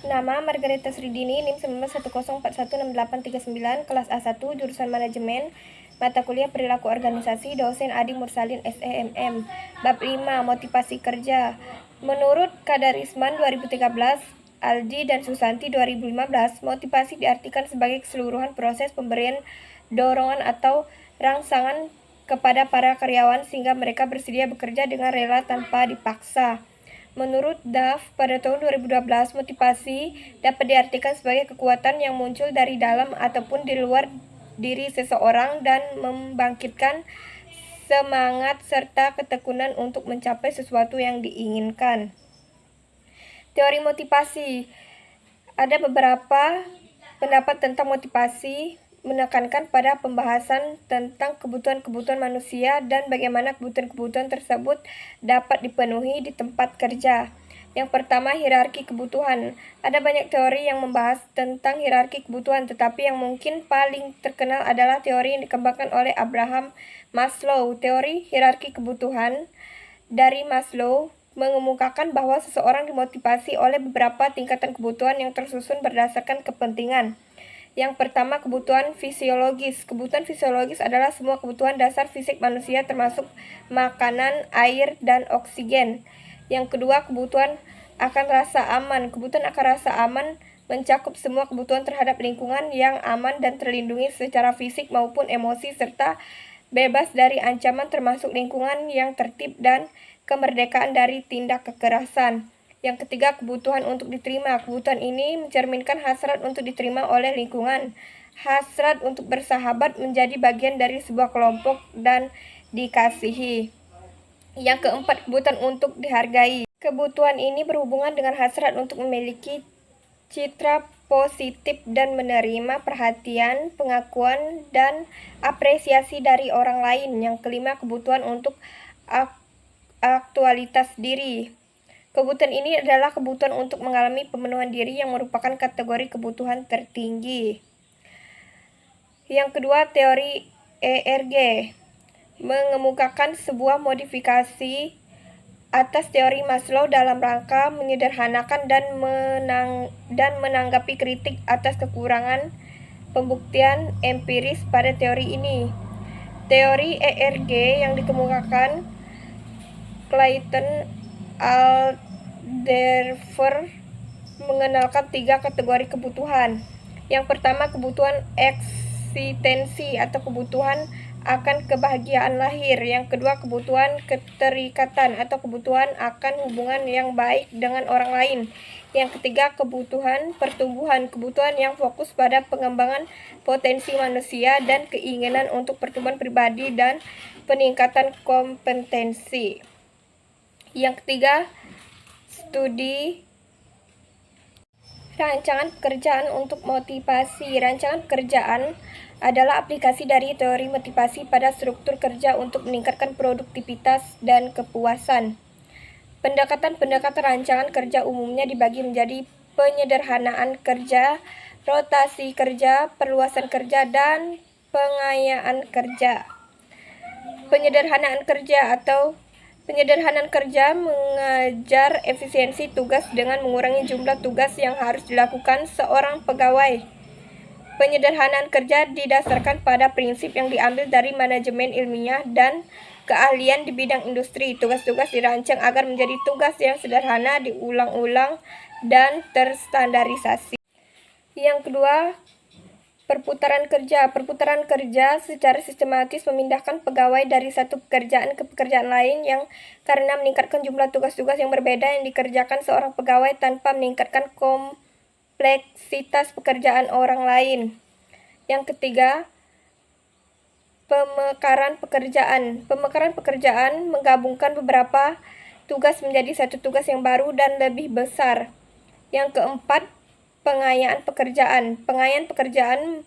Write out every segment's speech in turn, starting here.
Nama Margareta Sridini, NIM 1910416839, kelas A1, jurusan Manajemen, mata kuliah Perilaku Organisasi, dosen Adi Mursalin, SEMM. Bab 5, Motivasi Kerja. Menurut Kadarisman 2013, Aldi dan Susanti 2015, motivasi diartikan sebagai keseluruhan proses pemberian dorongan atau rangsangan kepada para karyawan sehingga mereka bersedia bekerja dengan rela tanpa dipaksa. Menurut Duff, pada tahun 2012, motivasi dapat diartikan sebagai kekuatan yang muncul dari dalam ataupun di luar diri seseorang dan membangkitkan semangat serta ketekunan untuk mencapai sesuatu yang diinginkan. Teori motivasi. Ada beberapa pendapat tentang motivasi, menekankan pada pembahasan tentang kebutuhan-kebutuhan manusia dan bagaimana kebutuhan-kebutuhan tersebut dapat dipenuhi di tempat kerja. Yang pertama, hierarki kebutuhan. Ada banyak teori yang membahas tentang hierarki kebutuhan, tetapi yang mungkin paling terkenal adalah teori yang dikembangkan oleh Abraham Maslow. Teori hierarki kebutuhan dari Maslow mengemukakan bahwa seseorang dimotivasi oleh beberapa tingkatan kebutuhan yang tersusun berdasarkan kepentingan. Yang pertama, kebutuhan fisiologis. Kebutuhan fisiologis adalah semua kebutuhan dasar fisik manusia termasuk makanan, air, dan oksigen. Yang kedua, kebutuhan akan rasa aman. Kebutuhan akan rasa aman mencakup semua kebutuhan terhadap lingkungan yang aman dan terlindungi secara fisik maupun emosi serta bebas dari ancaman termasuk lingkungan yang tertib dan kemerdekaan dari tindak kekerasan. Yang ketiga, kebutuhan untuk diterima. Kebutuhan ini mencerminkan hasrat untuk diterima oleh lingkungan. Hasrat untuk bersahabat menjadi bagian dari sebuah kelompok dan dikasihi. Yang keempat, kebutuhan untuk dihargai. Kebutuhan ini berhubungan dengan hasrat untuk memiliki citra positif dan menerima perhatian, pengakuan, dan apresiasi dari orang lain. Yang kelima, kebutuhan untuk aktualitas diri. Kebutuhan ini adalah kebutuhan untuk mengalami pemenuhan diri yang merupakan kategori kebutuhan tertinggi. Yang kedua, teori ERG mengemukakan sebuah modifikasi atas teori Maslow dalam rangka menyederhanakan dan menanggapi kritik atas kekurangan pembuktian empiris pada teori ini. Teori ERG yang dikemukakan Clayton Alderfer mengenalkan 3 kategori kebutuhan. Yang pertama, kebutuhan eksistensi atau kebutuhan akan kebahagiaan lahir. Yang kedua, kebutuhan keterikatan atau kebutuhan akan hubungan yang baik dengan orang lain. Yang ketiga, kebutuhan pertumbuhan, kebutuhan yang fokus pada pengembangan potensi manusia dan keinginan untuk pertumbuhan pribadi dan peningkatan kompetensi. Yang ketiga, studi rancangan pekerjaan untuk motivasi. Rancangan pekerjaan adalah aplikasi dari teori motivasi pada struktur kerja untuk meningkatkan produktivitas dan kepuasan. Pendekatan-pendekatan rancangan kerja umumnya dibagi menjadi penyederhanaan kerja, rotasi kerja, perluasan kerja, dan pengayaan kerja. Penyederhanaan kerja mengajar efisiensi tugas dengan mengurangi jumlah tugas yang harus dilakukan seorang pegawai. Penyederhanaan kerja didasarkan pada prinsip yang diambil dari manajemen ilmiah dan keahlian di bidang industri. Tugas-tugas dirancang agar menjadi tugas yang sederhana, diulang-ulang, dan terstandarisasi. Yang kedua, perputaran kerja. Perputaran kerja secara sistematis memindahkan pegawai dari satu pekerjaan ke pekerjaan lain yang karena meningkatkan jumlah tugas-tugas yang berbeda yang dikerjakan seorang pegawai tanpa meningkatkan kompleksitas pekerjaan orang lain. Yang ketiga, pemekaran pekerjaan. Pemekaran pekerjaan menggabungkan beberapa tugas menjadi satu tugas yang baru dan lebih besar. Yang keempat, pengayaan pekerjaan. Pengayaan pekerjaan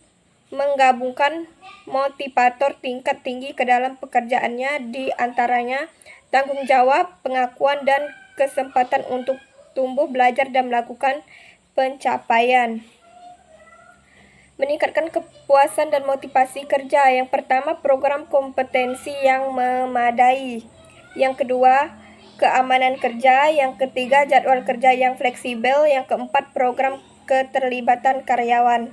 menggabungkan motivator tingkat tinggi ke dalam pekerjaannya, di antaranya tanggung jawab, pengakuan, dan kesempatan untuk tumbuh, belajar, dan melakukan pencapaian. Meningkatkan kepuasan dan motivasi kerja. Yang pertama, program kompetensi yang memadai. Yang kedua, keamanan kerja. Yang ketiga, jadwal kerja yang fleksibel. Yang keempat, program keterlibatan karyawan.